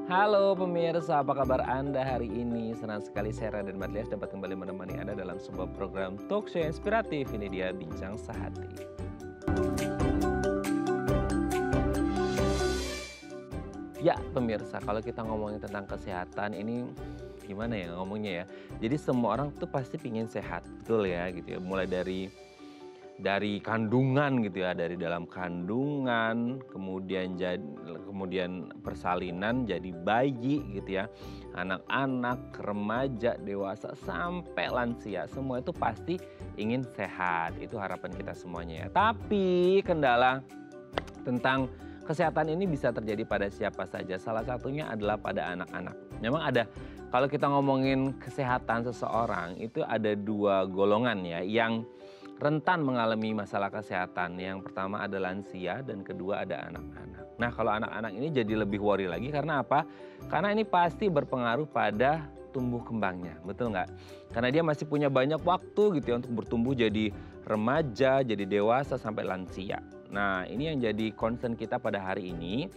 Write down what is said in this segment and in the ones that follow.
Halo pemirsa, apa kabar Anda hari ini? Senang sekali saya Raden Madlias dapat kembali menemani Anda dalam sebuah program talk show inspiratif. Ini dia Bincang Sehati. Ya pemirsa, kalau kita ngomongin tentang kesehatan ini gimana ya ngomongnya ya. Jadi semua orang tuh pasti pingin sehat, betul ya gitu ya. Mulai dari kandungan gitu ya, dari dalam kandungan, kemudian persalinan jadi bayi gitu ya. Anak-anak, remaja, dewasa sampai lansia, semua itu pasti ingin sehat. Itu harapan kita semuanya ya. Tapi kendala tentang kesehatan ini bisa terjadi pada siapa saja. Salah satunya adalah pada anak-anak. Memang ada, kalau kita ngomongin kesehatan seseorang itu ada dua golongan ya yang rentan mengalami masalah kesehatan. Yang pertama ada lansia dan kedua ada anak-anak. Nah kalau anak-anak ini jadi lebih worry lagi karena apa? Karena ini pasti berpengaruh pada tumbuh kembangnya, betul nggak? Karena dia masih punya banyak waktu gitu ya untuk bertumbuh jadi remaja, jadi dewasa sampai lansia. Nah ini yang jadi concern kita pada hari ini.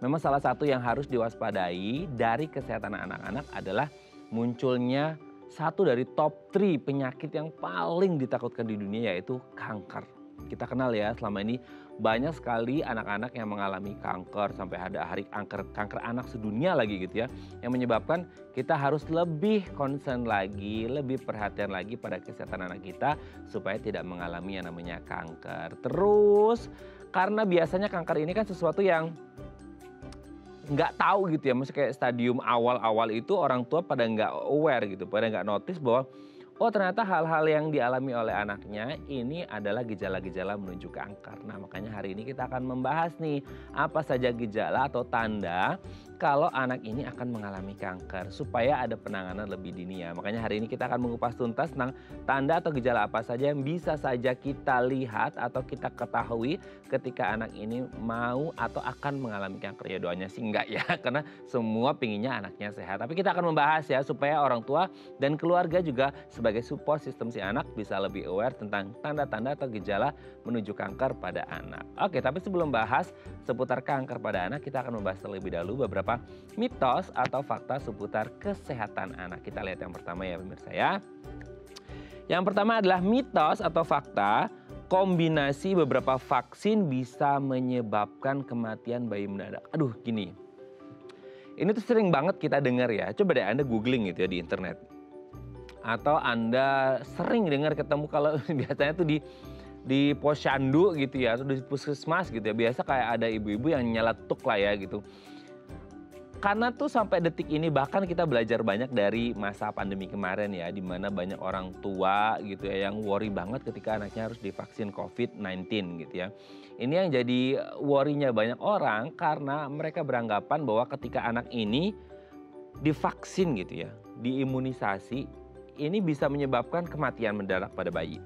Memang salah satu yang harus diwaspadai dari kesehatan anak-anak adalah munculnya satu dari top 3 penyakit yang paling ditakutkan di dunia yaitu kanker. Kita kenal ya selama ini banyak sekali anak-anak yang mengalami kanker sampai ada hari kanker anak sedunia lagi gitu ya. Yang menyebabkan kita harus lebih concern lagi, lebih perhatian lagi pada kesehatan anak kita supaya tidak mengalami yang namanya kanker. Terus karena biasanya kanker ini kan sesuatu yang nggak tahu gitu ya, maksudnya kayak stadium awal-awal itu orang tua pada nggak aware gitu, pada nggak notice bahwa oh ternyata hal-hal yang dialami oleh anaknya ini adalah gejala-gejala menuju kanker. Nah makanya hari ini kita akan membahas nih apa saja gejala atau tanda kalau anak ini akan mengalami kanker supaya ada penanganan lebih dini ya. Makanya hari ini kita akan mengupas tuntas tentang tanda atau gejala apa saja yang bisa saja kita lihat atau kita ketahui ketika anak ini mau atau akan mengalami kanker. Ya doanya sih enggak ya karena semua pinginnya anaknya sehat. Tapi kita akan membahas ya supaya orang tua dan keluarga juga sebagai support sistem si anak bisa lebih aware tentang tanda-tanda atau gejala menuju kanker pada anak. Oke, tapi sebelum bahas seputar kanker pada anak, kita akan membahas terlebih dahulu beberapa mitos atau fakta seputar kesehatan anak. Kita lihat yang pertama ya pemirsa ya. Yang pertama adalah mitos atau fakta kombinasi beberapa vaksin bisa menyebabkan kematian bayi mendadak. Aduh gini, ini tuh sering banget kita dengar ya. Coba deh Anda googling gitu ya di internet. Atau Anda sering dengar ketemu kalau biasanya tuh di posyandu gitu ya, atau di puskesmas gitu ya. Biasa kayak ada ibu-ibu yang nyeletuk lah ya gitu. Karena tuh sampai detik ini bahkan kita belajar banyak dari masa pandemi kemarin ya. Di mana banyak orang tua gitu ya yang worry banget ketika anaknya harus divaksin COVID-19 gitu ya. Ini yang jadi worry-nya banyak orang karena mereka beranggapan bahwa ketika anak ini divaksin gitu ya, diimunisasi, ini bisa menyebabkan kematian mendadak pada bayi.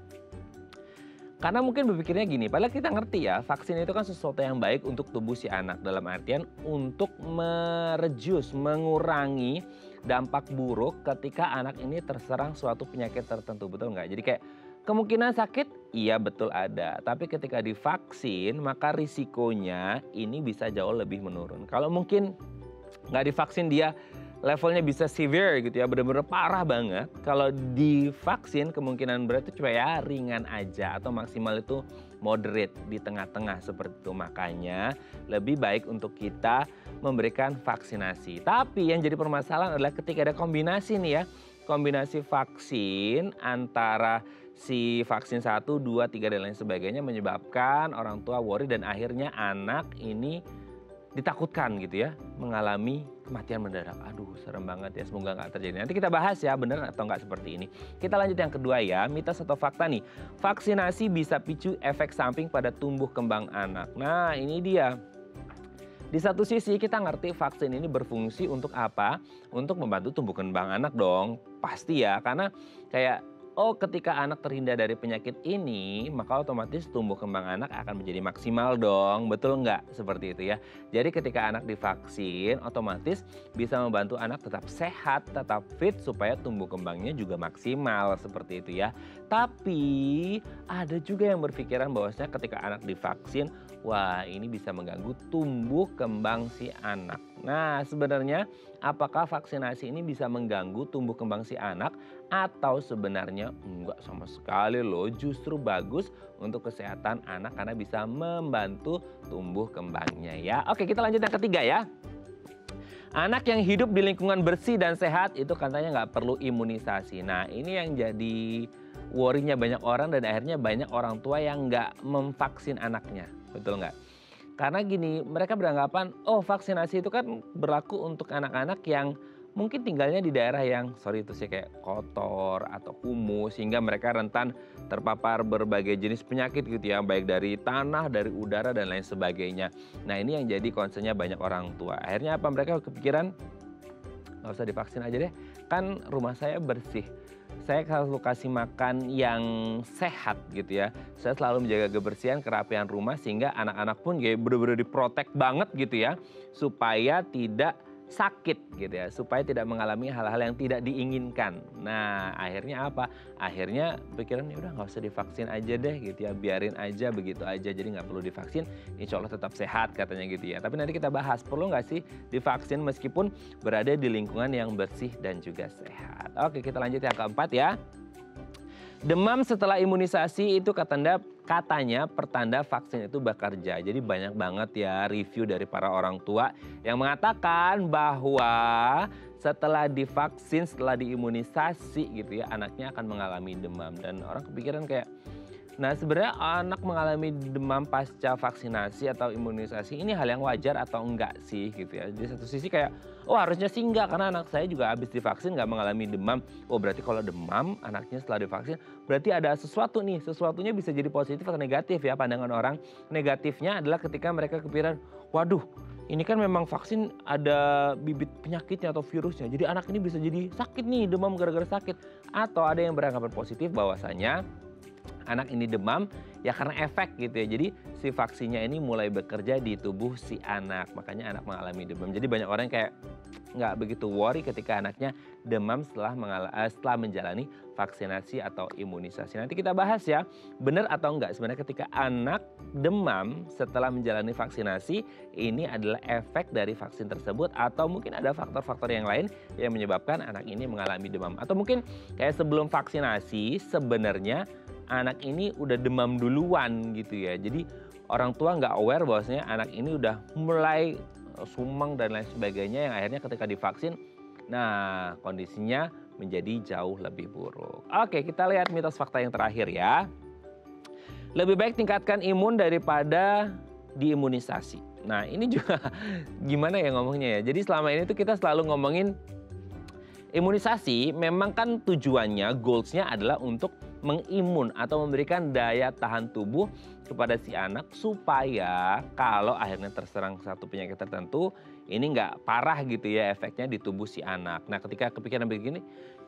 Karena mungkin berpikirnya gini, padahal kita ngerti ya, vaksin itu kan sesuatu yang baik untuk tubuh si anak. Dalam artian untuk mengurangi dampak buruk ketika anak ini terserang suatu penyakit tertentu, betul nggak? Jadi kayak kemungkinan sakit, iya betul ada. Tapi ketika divaksin, maka risikonya ini bisa jauh lebih menurun. Kalau mungkin nggak divaksin dia levelnya bisa severe gitu ya, benar-benar parah banget. Kalau divaksin kemungkinan berat itu cuma ya ringan aja atau maksimal itu moderate di tengah-tengah seperti itu. Makanya lebih baik untuk kita memberikan vaksinasi. Tapi yang jadi permasalahan adalah ketika ada kombinasi nih ya, kombinasi vaksin antara si vaksin 1, 2, 3 dan lain sebagainya menyebabkan orang tua worry dan akhirnya anak ini ditakutkan gitu ya mengalami kematian mendadak. Aduh serem banget ya, semoga nggak terjadi. Nanti kita bahas ya benar atau nggak seperti ini. Kita lanjut yang kedua ya, mitos atau fakta nih. Vaksinasi bisa picu efek samping pada tumbuh kembang anak. Nah ini dia. Di satu sisi kita ngerti vaksin ini berfungsi untuk apa? Untuk membantu tumbuh kembang anak dong. Pasti ya, karena kayak oh ketika anak terhindar dari penyakit ini, maka otomatis tumbuh kembang anak akan menjadi maksimal dong. Betul nggak? Seperti itu ya. Jadi ketika anak divaksin, otomatis bisa membantu anak tetap sehat, tetap fit, supaya tumbuh kembangnya juga maksimal. Seperti itu ya. Tapi ada juga yang berpikiran bahwasanya ketika anak divaksin, wah ini bisa mengganggu tumbuh kembang si anak. Nah, sebenarnya apakah vaksinasi ini bisa mengganggu tumbuh kembang si anak atau sebenarnya enggak sama sekali loh, justru bagus untuk kesehatan anak karena bisa membantu tumbuh kembangnya ya. Oke, kita lanjut yang ketiga ya. Anak yang hidup di lingkungan bersih dan sehat itu katanya nggak perlu imunisasi. Nah, ini yang jadi worry-nya banyak orang dan akhirnya banyak orang tua yang nggak memvaksin anaknya. Betul nggak? Karena gini, mereka beranggapan, oh vaksinasi itu kan berlaku untuk anak-anak yang mungkin tinggalnya di daerah yang, sorry itu sih kayak kotor atau kumuh, sehingga mereka rentan terpapar berbagai jenis penyakit gitu ya, baik dari tanah, dari udara, dan lain sebagainya. Nah ini yang jadi concernnya banyak orang tua. Akhirnya apa? Mereka kepikiran, nggak usah divaksin aja deh, kan rumah saya bersih. Saya selalu kasih makan yang sehat gitu ya. Saya selalu menjaga kebersihan, kerapian rumah sehingga anak-anak pun kayak bener-bener diprotek banget gitu ya. Supaya tidak sakit gitu ya, supaya tidak mengalami hal-hal yang tidak diinginkan. Nah akhirnya apa? Akhirnya pikiran ya udah nggak usah divaksin aja deh gitu ya, biarin aja begitu aja, jadi nggak perlu divaksin, insya Allah tetap sehat katanya gitu ya. Tapi nanti kita bahas, perlu nggak sih divaksin meskipun berada di lingkungan yang bersih dan juga sehat. Oke, kita lanjut yang keempat ya. Demam setelah imunisasi itu katanya pertanda vaksin itu bekerja. Jadi banyak banget ya review dari para orang tua yang mengatakan bahwa setelah divaksin, setelah diimunisasi gitu ya, anaknya akan mengalami demam. Dan orang kepikiran kayak, nah sebenarnya anak mengalami demam pasca vaksinasi atau imunisasi ini hal yang wajar atau enggak sih gitu ya. Di satu sisi kayak, oh harusnya sih enggak karena anak saya juga habis divaksin nggak mengalami demam. Oh berarti kalau demam anaknya setelah divaksin berarti ada sesuatu nih. Sesuatunya bisa jadi positif atau negatif ya pandangan orang. Negatifnya adalah ketika mereka kepikiran, waduh ini kan memang vaksin ada bibit penyakitnya atau virusnya. Jadi anak ini bisa jadi sakit nih, demam gara-gara sakit. Atau ada yang beranggapan positif bahwasanya anak ini demam ya karena efek gitu ya. Jadi si vaksinnya ini mulai bekerja di tubuh si anak. Makanya anak mengalami demam. Jadi banyak orang kayak nggak begitu worry ketika anaknya demam setelah menjalani vaksinasi atau imunisasi. Nanti kita bahas ya, benar atau enggak sebenarnya ketika anak demam setelah menjalani vaksinasi ini adalah efek dari vaksin tersebut atau mungkin ada faktor-faktor yang lain yang menyebabkan anak ini mengalami demam. Atau mungkin kayak sebelum vaksinasi sebenarnya anak ini udah demam duluan gitu ya. Jadi orang tua nggak aware bahwasanya anak ini udah mulai sumeng dan lain sebagainya yang akhirnya ketika divaksin, nah kondisinya menjadi jauh lebih buruk. Oke, kita lihat mitos fakta yang terakhir ya. Lebih baik tingkatkan imun daripada diimunisasi. Nah ini juga gimana ya ngomongnya ya. Jadi selama ini tuh kita selalu ngomongin imunisasi memang kan tujuannya, goalsnya adalah untuk mengimun atau memberikan daya tahan tubuh kepada si anak supaya kalau akhirnya terserang satu penyakit tertentu ini nggak parah gitu ya efeknya di tubuh si anak. Nah ketika kepikiran begini,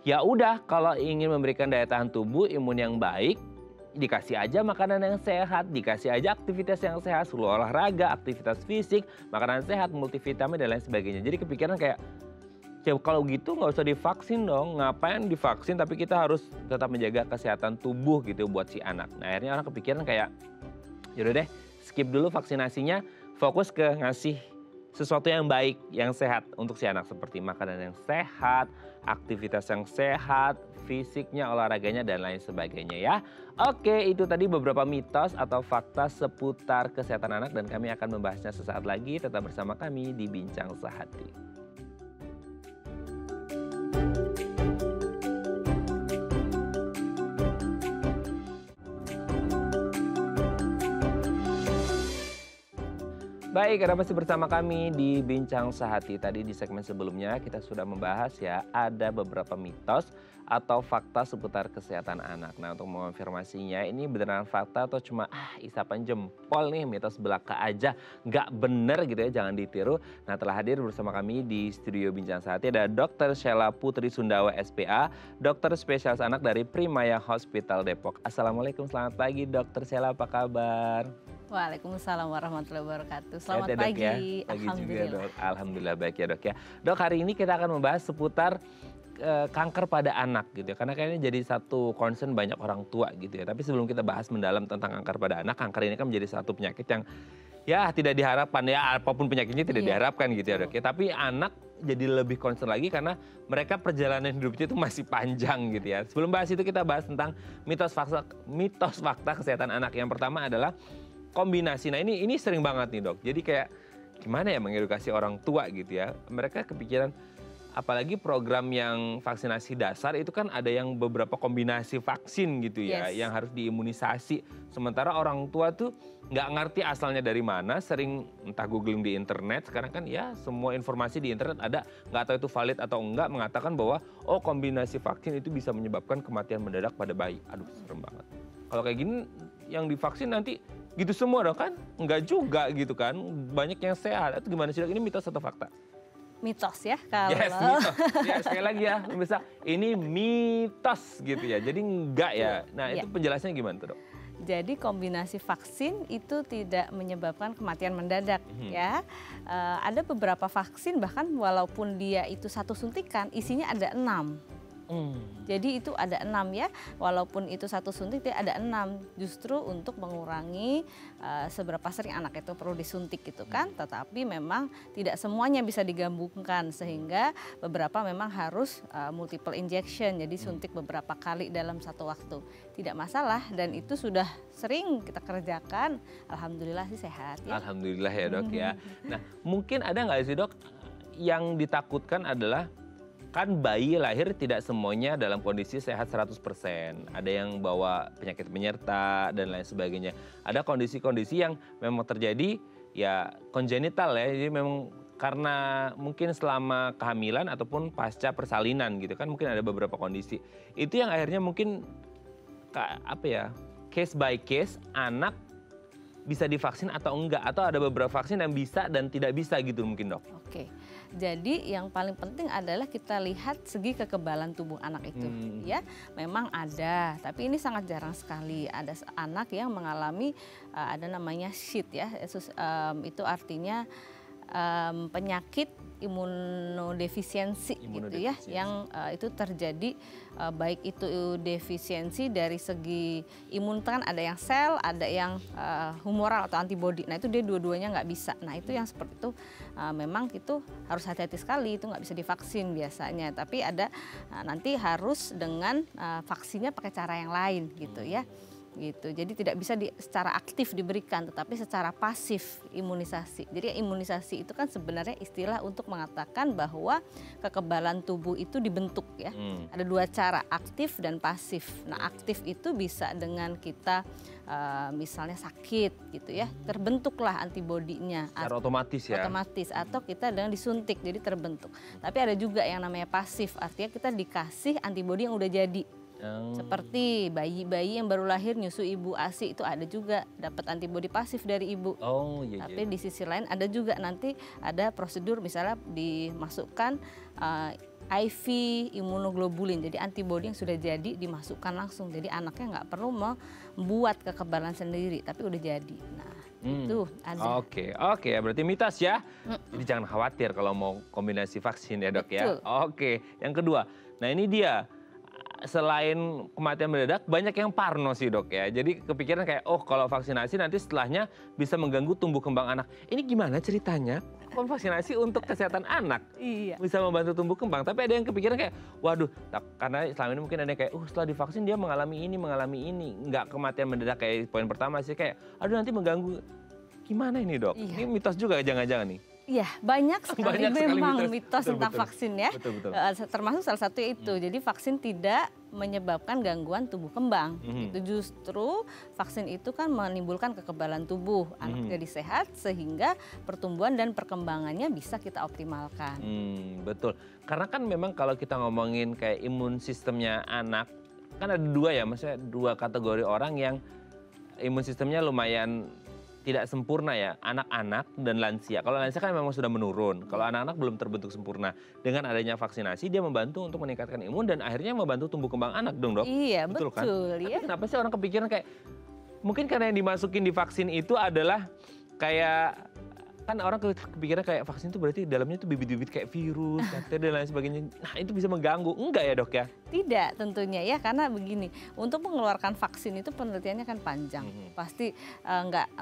ya udah kalau ingin memberikan daya tahan tubuh, imun yang baik, dikasih aja makanan yang sehat, dikasih aja aktivitas yang sehat, seluruh olahraga, aktivitas fisik, makanan sehat, multivitamin dan lain sebagainya. Jadi kepikiran kayak, ya kalau gitu nggak usah divaksin dong, ngapain divaksin tapi kita harus tetap menjaga kesehatan tubuh gitu buat si anak. Nah akhirnya orang kepikiran kayak, yaudah deh skip dulu vaksinasinya, fokus ke ngasih sesuatu yang baik, yang sehat untuk si anak. Seperti makanan yang sehat, aktivitas yang sehat, fisiknya, olahraganya dan lain sebagainya ya. Oke, itu tadi beberapa mitos atau fakta seputar kesehatan anak dan kami akan membahasnya sesaat lagi. Tetap bersama kami di Bincang Sehati. Baik, Anda masih bersama kami di Bincang Sehati. Tadi di segmen sebelumnya kita sudah membahas ya, ada beberapa mitos atau fakta seputar kesehatan anak. Nah untuk mengonfirmasinya ini beneran fakta atau cuma isapan jempol nih, mitos belaka aja, nggak bener gitu ya, jangan ditiru. Nah telah hadir bersama kami di studio Bincang Sehati ada Dr. Sheila Putri Sundawa SPA, dokter spesialis anak dari Primaya Hospital Depok. Assalamualaikum, selamat pagi Dr. Sheila, apa kabar? Waalaikumsalam warahmatullahi wabarakatuh. Selamat ya, pagi. Ya. Pagi juga dok. Alhamdulillah baik ya dok ya. Dok hari ini kita akan membahas seputar kanker pada anak gitu ya. Karena kayaknya jadi satu concern banyak orang tua gitu ya. Tapi sebelum kita bahas mendalam tentang kanker pada anak, kanker ini kan menjadi satu penyakit yang Ya tidak diharapkan ya, apapun penyakitnya tidak Iya, diharapkan gitu ya betul. dok ya. Tapi anak jadi lebih concern lagi karena mereka perjalanan hidupnya itu masih panjang gitu ya. Sebelum bahas itu kita bahas tentang mitos fakta kesehatan anak. Yang pertama adalah kombinasi. Nah ini sering banget nih dok. Jadi kayak gimana ya mengedukasi orang tua gitu ya. Mereka kepikiran apalagi program yang vaksinasi dasar itu kan ada yang beberapa kombinasi vaksin gitu ya, Yes. yang harus diimunisasi. Sementara orang tua tuh nggak ngerti asalnya dari mana, sering entah googling di internet. Sekarang kan ya semua informasi di internet ada, nggak tahu itu valid atau enggak, mengatakan bahwa oh kombinasi vaksin itu bisa menyebabkan kematian mendadak pada bayi. Aduh serem banget. Kalau kayak gini yang divaksin nanti gitu semua dong kan? Enggak juga gitu kan, banyak yang sehat. Itu gimana sih dok, ini mitos atau fakta? Mitos ya kalau Yes, mitos. Ya, sekali lagi ya, pemirsa, ini mitos gitu ya. Jadi enggak ya. Nah, Iya. itu penjelasannya gimana tuh, Dok? Jadi kombinasi vaksin itu tidak menyebabkan kematian mendadak ya. Ada beberapa vaksin bahkan walaupun dia itu satu suntikan isinya ada 6. Jadi itu ada 6 ya, walaupun itu satu suntik dia ada 6 justru untuk mengurangi seberapa sering anak itu perlu disuntik gitu kan. Tetapi memang tidak semuanya bisa digabungkan sehingga beberapa memang harus multiple injection, jadi suntik beberapa kali dalam satu waktu. Tidak masalah dan itu sudah sering kita kerjakan, alhamdulillah sih sehat ya. Alhamdulillah ya dok ya. Nah mungkin ada nggak sih dok yang ditakutkan adalah kan bayi lahir tidak semuanya dalam kondisi sehat 100%. Ada yang bawa penyakit penyerta dan lain sebagainya. Ada kondisi-kondisi yang memang terjadi ya kongenital ya. Jadi memang karena mungkin selama kehamilan ataupun pasca persalinan gitu kan mungkin ada beberapa kondisi. Itu yang akhirnya mungkin apa ya, case by case anak bisa divaksin atau enggak, atau ada beberapa vaksin yang bisa dan tidak bisa gitu mungkin dok. Oke, jadi yang paling penting adalah kita lihat segi kekebalan tubuh anak itu ya. Memang ada, tapi ini sangat jarang sekali. Ada anak yang mengalami ada namanya SID ya, itu artinya penyakit imunodefisiensi gitu ya, yang itu terjadi baik itu defisiensi dari segi imun kan ada yang sel, ada yang humoral atau antibodi. Nah itu dia dua-duanya nggak bisa. Nah itu yang seperti itu memang itu harus hati-hati sekali, itu nggak bisa divaksin biasanya. Tapi ada nanti harus dengan vaksinnya pakai cara yang lain gitu ya. Gitu. Jadi tidak bisa secara aktif diberikan, tetapi secara pasif imunisasi. Jadi imunisasi itu kan sebenarnya istilah untuk mengatakan bahwa kekebalan tubuh itu dibentuk ya. Ada dua cara, aktif dan pasif. Nah aktif itu bisa dengan kita misalnya sakit gitu ya, terbentuklah antibodinya. Secara otomatis ya? Otomatis, atau kita dengan disuntik jadi terbentuk. Tapi ada juga yang namanya pasif, artinya kita dikasih antibodi yang udah jadi. Seperti bayi-bayi yang baru lahir nyusu ibu ASI itu ada juga dapat antibodi pasif dari ibu. Oh iya. Tapi di sisi lain ada juga nanti ada prosedur misalnya dimasukkan IV imunoglobulin, jadi antibodi yang sudah jadi dimasukkan langsung. Jadi anaknya nggak perlu membuat kekebalan sendiri, tapi udah jadi. Nah itu ada. Oke, berarti mitos ya. Jadi jangan khawatir kalau mau kombinasi vaksin ya dok. Betul. Ya. Oke, yang kedua, nah ini dia. Selain kematian mendadak, banyak yang parno sih dok ya. Jadi kepikiran kayak, oh kalau vaksinasi nanti setelahnya bisa mengganggu tumbuh kembang anak. Ini gimana ceritanya? Kok vaksinasi untuk kesehatan anak? Iya. Bisa membantu tumbuh kembang. Tapi ada yang kepikiran kayak, waduh, karena selama ini mungkin ada yang kayak, setelah divaksin dia mengalami ini. Nggak kematian mendadak kayak poin pertama sih, kayak, aduh nanti mengganggu. Gimana ini dok? Iya. Ini mitos juga jangan-jangan nih? Iya, banyak sekali memang mitos tentang vaksin ya. Betul. Termasuk salah satu itu. Jadi vaksin tidak menyebabkan gangguan tumbuh kembang. Itu justru vaksin itu kan menimbulkan kekebalan tubuh. Anak jadi sehat sehingga pertumbuhan dan perkembangannya bisa kita optimalkan. Betul. Karena kan memang kalau kita ngomongin kayak imun sistemnya anak, kan ada dua ya, maksudnya dua kategori orang yang imun sistemnya lumayan tidak sempurna ya, anak-anak dan lansia. Kalau lansia kan memang sudah menurun, kalau anak-anak belum terbentuk sempurna. Dengan adanya vaksinasi dia membantu untuk meningkatkan imun dan akhirnya membantu tumbuh kembang anak dong dok? Iya betul kan? ya. Tapi kenapa sih orang kepikiran kayak, mungkin karena yang dimasukin di vaksin itu adalah kayak, kan orang kepikiran kayak vaksin itu berarti dalamnya itu bibit-bibit kayak virus, bakteri dan lain sebagainya. Nah itu bisa mengganggu, enggak ya dok ya? Tidak tentunya ya, karena begini, untuk mengeluarkan vaksin itu penelitiannya kan panjang. Pasti nggak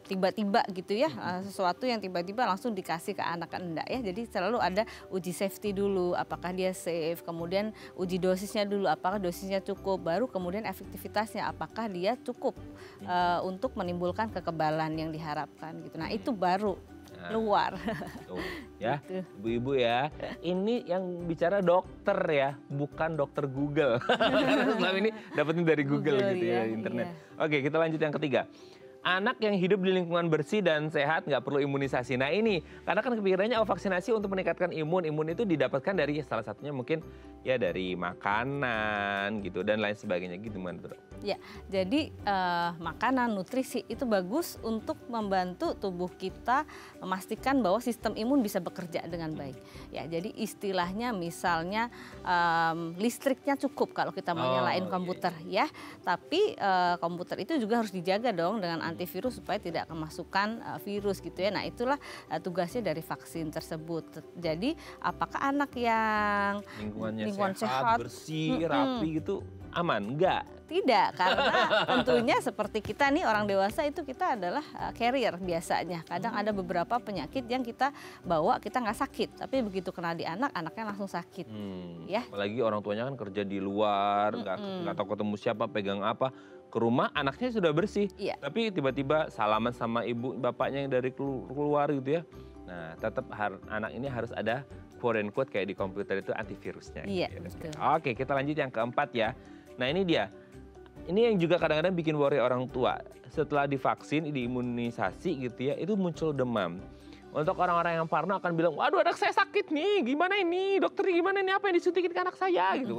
tiba-tiba gitu ya, sesuatu yang tiba-tiba langsung dikasih ke anak, kan enggak ya. Jadi selalu ada uji safety dulu, apakah dia safe, kemudian uji dosisnya dulu, apakah dosisnya cukup, baru kemudian efektivitasnya, apakah dia cukup untuk menimbulkan kekebalan yang diharapkan gitu. Nah itu baru keluar. Tuh, ya, Gitu. ibu-ibu ya. Ini yang bicara dokter ya, bukan dokter Google. Karena selama ini dapetin dari Google gitu ya, internet. Iya. Oke, kita lanjut yang ketiga. Anak yang hidup di lingkungan bersih dan sehat nggak perlu imunisasi. Nah ini, karena kan kepikirannya vaksinasi untuk meningkatkan imun. Imun itu didapatkan dari salah satunya mungkin ya dari makanan gitu dan lain sebagainya gitu, Dok? Ya, jadi makanan, nutrisi itu bagus untuk membantu tubuh kita memastikan bahwa sistem imun bisa bekerja dengan baik. Ya, jadi istilahnya misalnya listriknya cukup kalau kita mau nyalain komputer ya. Tapi komputer itu juga harus dijaga dong dengan antivirus supaya tidak kemasukan virus gitu ya. Nah, itulah tugasnya dari vaksin tersebut. Jadi, apakah anak yang lingkungan sehat, bersih, rapi gitu aman? Enggak. Tidak, karena tentunya seperti kita nih orang dewasa itu kita adalah carrier biasanya. Kadang ada beberapa penyakit yang kita bawa kita nggak sakit, tapi begitu kena di anak, anaknya langsung sakit. Ya. Apalagi orang tuanya kan kerja di luar, nggak tahu ketemu siapa, pegang apa. Ke rumah anaknya sudah bersih, tapi tiba-tiba salaman sama ibu bapaknya yang dari keluar gitu ya. Nah, tetap anak ini harus ada quote and quote kayak di komputer itu antivirusnya. Iya, gitu. betul. Oke, kita lanjut yang keempat ya. Nah ini dia. Ini yang juga kadang-kadang bikin worry orang tua. Setelah divaksin, diimunisasi gitu ya, itu muncul demam. Untuk orang-orang yang parno akan bilang, waduh anak saya sakit nih, gimana ini? Dokter gimana nih, apa yang disuntikin ke anak saya? Gitu,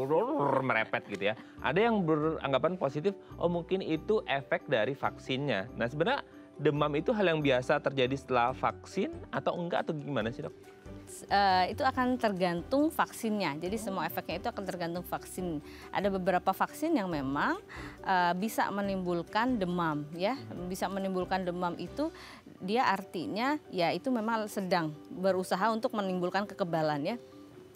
merepet gitu ya. Ada yang beranggapan positif, oh mungkin itu efek dari vaksinnya. Nah sebenarnya demam itu hal yang biasa terjadi setelah vaksin atau enggak atau gimana sih, Dok? Itu akan tergantung vaksinnya. Jadi semua efeknya itu akan tergantung vaksin. Ada beberapa vaksin yang memang bisa menimbulkan demam ya. Bisa menimbulkan demam itu dia artinya ya itu memang sedang berusaha untuk menimbulkan kekebalan ya.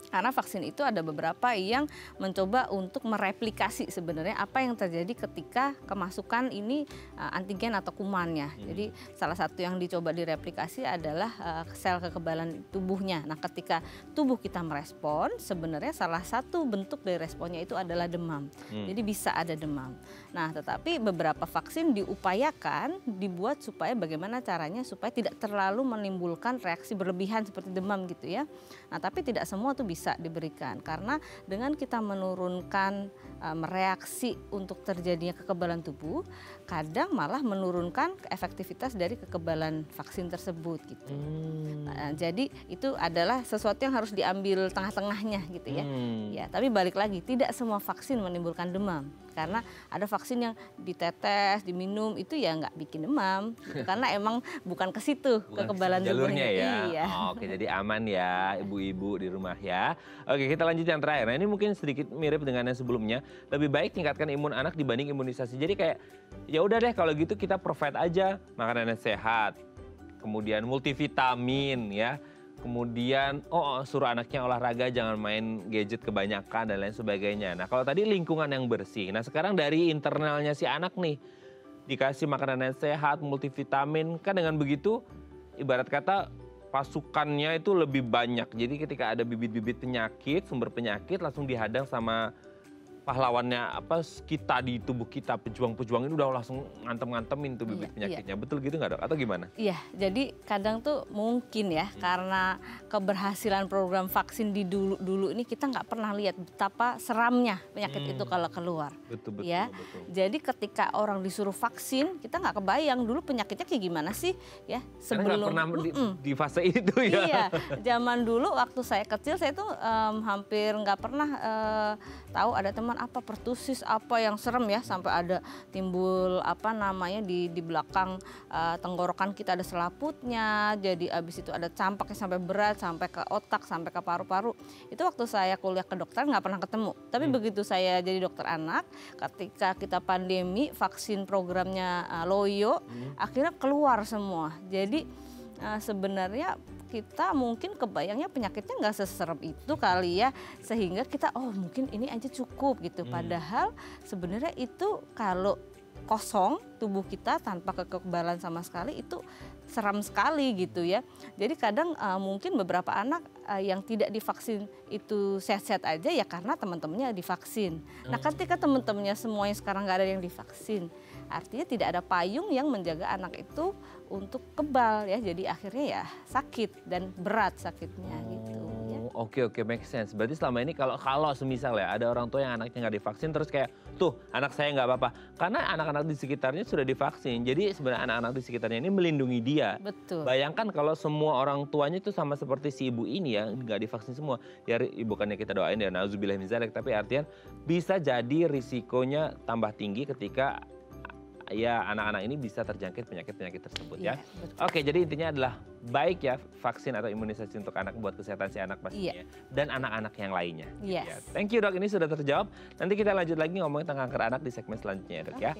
Karena vaksin itu ada beberapa yang mencoba untuk mereplikasi sebenarnya apa yang terjadi ketika kemasukan ini antigen atau kumannya. Jadi salah satu yang dicoba direplikasi adalah sel kekebalan tubuhnya. Nah ketika tubuh kita merespon sebenarnya salah satu bentuk dari responnya itu adalah demam. Jadi bisa ada demam. Nah tetapi beberapa vaksin diupayakan dibuat supaya bagaimana caranya supaya tidak terlalu menimbulkan reaksi berlebihan seperti demam gitu ya. Nah tapi tidak semua tuh bisa diberikan karena dengan kita menurunkan mereaksi untuk terjadinya kekebalan tubuh kadang malah menurunkan efektivitas dari kekebalan vaksin tersebut gitu. Nah, jadi itu adalah sesuatu yang harus diambil tengah-tengahnya gitu ya. Ya, tapi balik lagi tidak semua vaksin menimbulkan demam karena ada vaksin yang ditetes, diminum itu ya nggak bikin demam gitu, karena emang bukan ke situ kekebalan jalurnya tubuhnya. Ya. Iya. Oke, jadi aman ya ibu-ibu di rumah ya. Oke, kita lanjut yang terakhir. Nah, ini mungkin sedikit mirip dengan yang sebelumnya. Lebih baik tingkatkan imun anak dibanding imunisasi. Jadi kayak ya udah deh kalau gitu kita provide aja makanan yang sehat. Kemudian multivitamin ya. Kemudian suruh anaknya olahraga, jangan main gadget kebanyakan dan lain sebagainya. Nah, kalau tadi lingkungan yang bersih. Nah, sekarang dari internalnya si anak nih dikasih makanan yang sehat, multivitamin. Kan dengan begitu ibarat kata pasukannya itu lebih banyak. Jadi ketika ada bibit-bibit penyakit, sumber penyakit langsung dihadang sama pahlawannya kita di tubuh kita, pejuang-pejuang ini udah langsung ngantem-ngantemin tuh bibit penyakitnya. Betul gitu nggak, Dok? Atau gimana? Iya, jadi kadang tuh mungkin ya karena keberhasilan program vaksin di dulu ini kita nggak pernah lihat betapa seramnya penyakit itu kalau keluar. Betul. Jadi ketika orang disuruh vaksin kita nggak kebayang dulu penyakitnya kayak gimana sih ya sebelum. Karena nggak pernah di fase itu ya. Iya, zaman dulu waktu saya kecil saya tuh hampir nggak pernah tahu ada teman apa pertusis apa yang serem ya sampai ada timbul di belakang tenggorokan kita ada selaputnya, jadi abis itu ada campaknya sampai berat sampai ke otak sampai ke paru-paru. Itu waktu saya kuliah kedokteran nggak pernah ketemu. Tapi begitu saya jadi dokter anak, ketika kita pandemi vaksin programnya Loyo akhirnya keluar semua. Jadi sebenarnya kita mungkin kebayangnya penyakitnya nggak seserem itu kali ya, sehingga kita mungkin ini aja cukup gitu. Padahal sebenarnya itu kalau kosong tubuh kita tanpa kekebalan sama sekali, itu seram sekali gitu ya. Jadi kadang mungkin beberapa anak yang tidak divaksin itu sehat-sehat aja ya karena teman-temannya divaksin. Nah ketika teman-temannya semuanya sekarang nggak ada yang divaksin, artinya tidak ada payung yang menjaga anak itu untuk kebal ya. Jadi akhirnya ya sakit dan berat sakitnya gitu ya. Oke, make sense. Berarti selama ini kalau semisal ya ada orang tua yang anaknya nggak divaksin terus kayak tuh anak saya nggak apa-apa. Karena anak-anak di sekitarnya sudah divaksin. Jadi sebenarnya anak-anak di sekitarnya ini melindungi dia. Betul. Bayangkan kalau semua orang tuanya itu sama seperti si ibu ini ya nggak divaksin semua. Ya bukannya kita doain ya nauzubillah min dzalik, tapi artian bisa jadi risikonya tambah tinggi ketika ya anak-anak ini bisa terjangkit penyakit-penyakit tersebut ya. Oke, jadi intinya adalah baik ya vaksin atau imunisasi untuk anak buat kesehatan si anak pastinya dan anak-anak yang lainnya. Yes. Ya. Thank you Dok, ini sudah terjawab. Nanti kita lanjut lagi ngomongin tentang kanker anak di segmen selanjutnya ya Dok ya.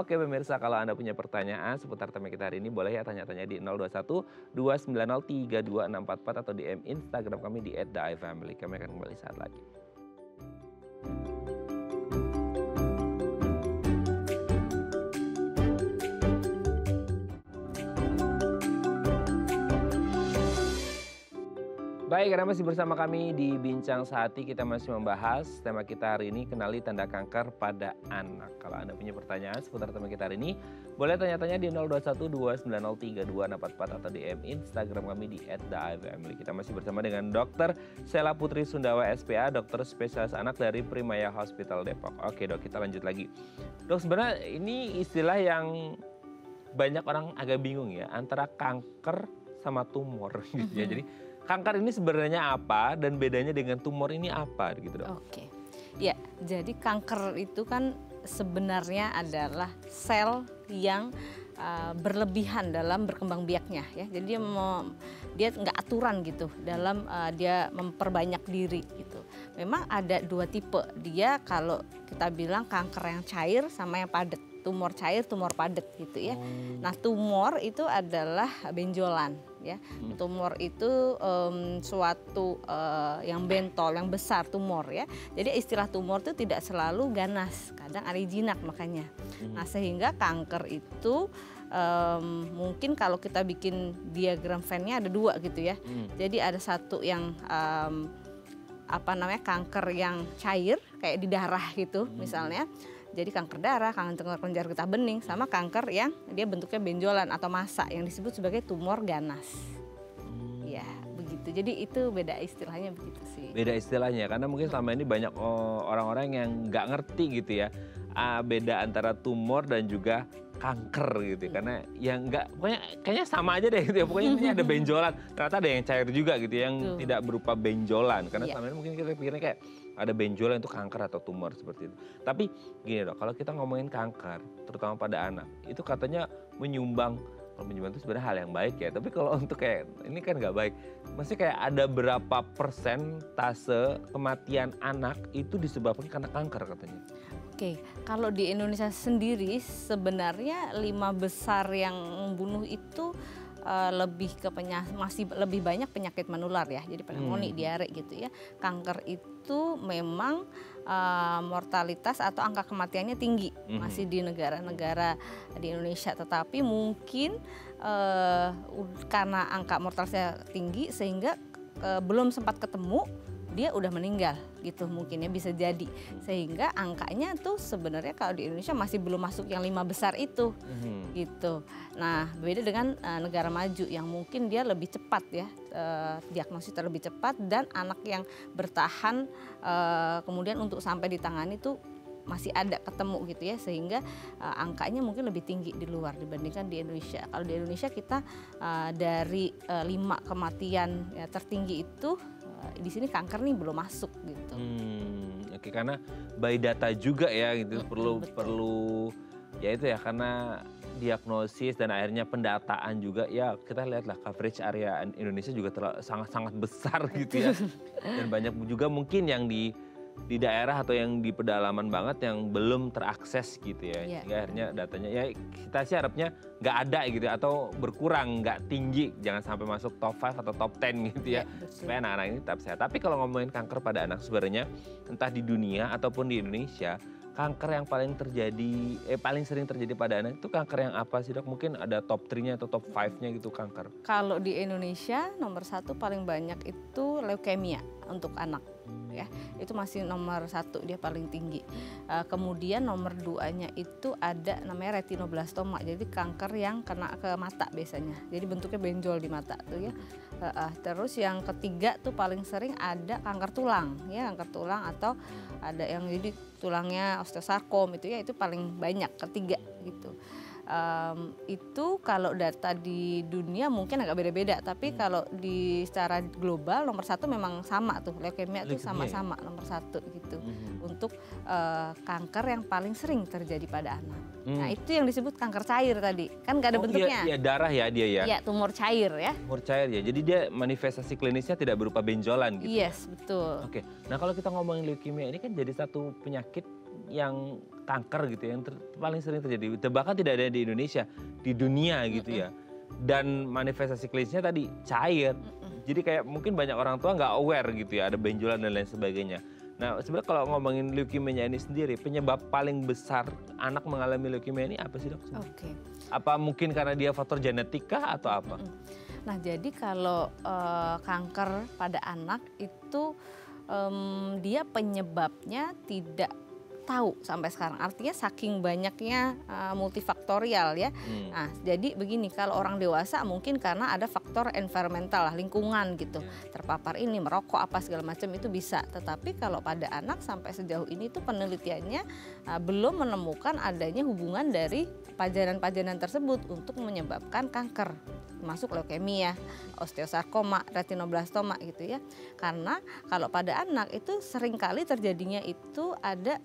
Oke pemirsa, kalau Anda punya pertanyaan seputar tema kita hari ini boleh ya tanya-tanya di 021 290 32644 atau DM Instagram kami di @theifamily. Kami akan kembali saat lagi. Baik, karena masih bersama kami di Bincang Sehati, kita masih membahas tema kita hari ini, kenali tanda kanker pada anak. Kalau Anda punya pertanyaan seputar tema kita hari ini, boleh tanya-tanya di 021 290 32644 atau DM Instagram kami di @theifamily. Kita masih bersama dengan Dr. Sela Putri Sundawa SPA, dokter spesialis anak dari Primaya Hospital Depok. Oke Dok, kita lanjut lagi. Dok, sebenarnya ini istilah yang banyak orang agak bingung ya, antara kanker sama tumor gitu ya. Jadi kanker ini sebenarnya apa dan bedanya dengan tumor ini apa gitu Dok? Oke, ya jadi kanker itu kan sebenarnya adalah sel yang berlebihan dalam berkembang biaknya ya. Jadi dia nggak aturan gitu dalam dia memperbanyak diri gitu. Memang ada dua tipe, dia kalau kita bilang kanker yang cair sama yang padat. Tumor cair, tumor padat gitu ya. Nah tumor itu adalah benjolan ya. Tumor itu suatu yang bentol, yang besar tumor ya. Jadi istilah tumor itu tidak selalu ganas, kadang ada jinak makanya. Nah sehingga kanker itu mungkin kalau kita bikin diagram Venn-nya ada dua gitu ya. Jadi ada satu yang kanker yang cair kayak di darah gitu misalnya. Jadi kanker darah, kanker kelenjar getah bening, sama kanker yang dia bentuknya benjolan atau massa yang disebut sebagai tumor ganas. Ya begitu. Jadi itu beda istilahnya begitu sih. Beda istilahnya karena mungkin selama ini banyak orang-orang yang nggak ngerti gitu ya beda antara tumor dan juga kanker gitu karena yang nggak pokoknya kayaknya sama aja deh gitu ya, pokoknya ini ada benjolan, ternyata ada yang cair juga gitu yang tidak berupa benjolan karena selama ini mungkin kita pikirnya kayak ada benjolan itu kanker atau tumor seperti itu. Tapi gini Dok, kalau kita ngomongin kanker terutama pada anak itu katanya menyumbang, kalau menyumbang itu sebenarnya hal yang baik ya, tapi kalau untuk kayak ini kan nggak baik. Maksudnya kayak ada berapa persentase kematian anak itu disebabkan karena kanker katanya. Oke, kalau di Indonesia sendiri sebenarnya 5 besar yang membunuh itu lebih ke masih lebih banyak penyakit menular ya. Jadi pneumonia, diare gitu ya. Kanker itu memang mortalitas atau angka kematiannya tinggi masih di negara-negara di Indonesia, tetapi mungkin karena angka mortalitasnya tinggi sehingga belum sempat ketemu dia udah meninggal gitu mungkin ya, bisa jadi sehingga angkanya tuh sebenarnya kalau di Indonesia masih belum masuk yang 5 besar itu gitu. Nah beda dengan negara maju yang mungkin dia lebih cepat ya, diagnosis lebih cepat dan anak yang bertahan kemudian untuk sampai ditangani itu masih ada ketemu gitu ya, sehingga angkanya mungkin lebih tinggi di luar dibandingkan di Indonesia. Kalau di Indonesia kita dari 5 kematian ya, tertinggi itu di sini kanker nih belum masuk gitu. Oke, karena by data juga ya gitu perlu ya itu ya karena diagnosis dan akhirnya pendataan juga ya kita lihatlah coverage area Indonesia juga sangat-sangat besar gitu ya. Dan banyak juga mungkin yang di daerah atau yang di pedalaman banget yang belum terakses gitu ya. Sehingga akhirnya datanya ya kita sih harapnya nggak ada gitu ya, atau berkurang, nggak tinggi, jangan sampai masuk top 5 atau top 10 gitu ya. Supaya anak-anak ini tetap sehat. Tapi kalau ngomongin kanker pada anak sebenarnya entah di dunia ataupun di Indonesia, kanker yang paling sering terjadi pada anak itu kanker yang apa sih dok? Mungkin ada top 3-nya atau top 5-nya gitu kanker. Kalau di Indonesia nomor 1 paling banyak itu leukemia untuk anak ya, itu masih nomor 1, dia paling tinggi. Kemudian nomor 2-nya itu ada namanya retinoblastoma, jadi kanker yang kena ke mata biasanya, jadi bentuknya benjol di mata tuh ya. Terus yang ketiga tuh paling sering ada kanker tulang ya, kanker tulang atau ada yang jadi tulangnya osteosarkom itu ya, itu paling banyak ketiga gitu. Itu kalau data di dunia mungkin agak beda-beda, tapi kalau di secara global nomor 1 memang sama tuh, leukemia itu sama-sama nomor 1 gitu untuk kanker yang paling sering terjadi pada anak. Nah itu yang disebut kanker cair tadi, kan nggak ada bentuknya. Iya darah ya dia ya? Iya tumor cair ya. Tumor cair ya, jadi dia manifestasi klinisnya tidak berupa benjolan gitu? Yes betul. Oke, nah kalau kita ngomongin leukemia ini kan jadi satu penyakit yang kanker gitu yang paling sering terjadi, bahkan tidak ada di Indonesia, di dunia gitu ya. Dan manifestasi klinisnya tadi cair, jadi kayak mungkin banyak orang tua nggak aware gitu ya, ada benjolan dan lain sebagainya. Nah sebenarnya kalau ngomongin leukemia ini sendiri, penyebab paling besar anak mengalami leukemia ini apa sih dok? Oke. Apa mungkin karena dia faktor genetika atau apa? Nah jadi kalau kanker pada anak itu dia penyebabnya tidak tahu sampai sekarang, artinya saking banyaknya multifaktorial ya. Nah jadi begini, kalau orang dewasa mungkin karena ada faktor environmental lah, lingkungan gitu, terpapar ini, merokok apa segala macam itu bisa. Tetapi kalau pada anak sampai sejauh ini tuh penelitiannya belum menemukan adanya hubungan dari pajanan-pajanan tersebut untuk menyebabkan kanker, termasuk leukemia, osteosarkoma, retinoblastoma gitu ya. Karena kalau pada anak itu seringkali terjadinya itu ada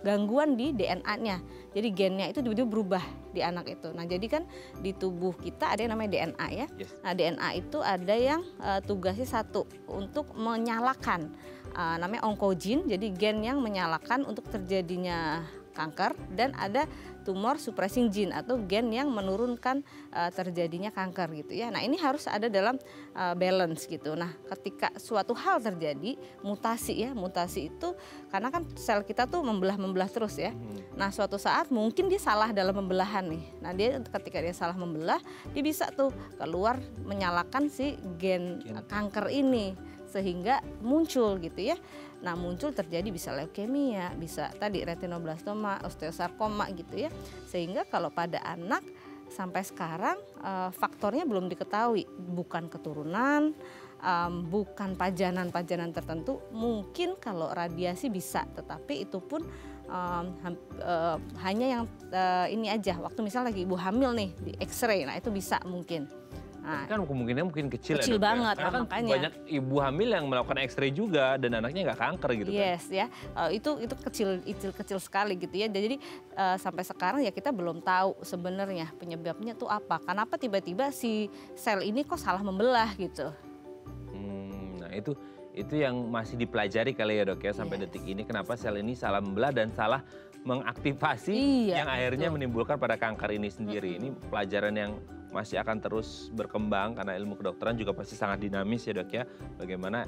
gangguan di DNA-nya. Jadi gennya itu tiba-tiba berubah di anak itu. Nah, jadi kan di tubuh kita ada yang namanya DNA ya. Nah, DNA itu ada yang tugasnya satu untuk menyalakan namanya oncogene, jadi gen yang menyalakan untuk terjadinya kanker, dan ada tumor suppressing gene atau gen yang menurunkan terjadinya kanker gitu ya. Nah ini harus ada dalam balance gitu. Nah ketika suatu hal terjadi mutasi ya, mutasi itu karena kan sel kita tuh membelah terus ya. Nah suatu saat mungkin dia salah dalam pembelahan nih. Nah dia ketika dia salah membelah, dia bisa tuh keluar menyalakan si gen kanker ini sehingga muncul gitu ya. Nah muncul terjadi bisa leukemia, bisa tadi retinoblastoma, osteosarkoma gitu ya. Sehingga kalau pada anak sampai sekarang faktornya belum diketahui, bukan keturunan, bukan pajanan-pajanan tertentu. Mungkin kalau radiasi bisa, tetapi itu pun hanya yang ini aja. Waktu misalnya lagi ibu hamil nih di X-ray, nah itu bisa mungkin. Nah, kan kemungkinannya mungkin kecil ya, kecil banget ya? Karena kan makanya banyak ibu hamil yang melakukan X-ray juga dan anaknya nggak kanker gitu kan. Yes ya, itu kecil sekali gitu ya. Jadi sampai sekarang ya kita belum tahu sebenarnya penyebabnya tuh apa. Kenapa tiba-tiba si sel ini kok salah membelah gitu. Nah itu yang masih dipelajari kali ya dok ya sampai detik ini, kenapa sel ini salah membelah dan salah mengaktifasi yang akhirnya menimbulkan pada kanker ini sendiri. Ini pelajaran yang masih akan terus berkembang karena ilmu kedokteran juga pasti sangat dinamis ya dok ya. Bagaimana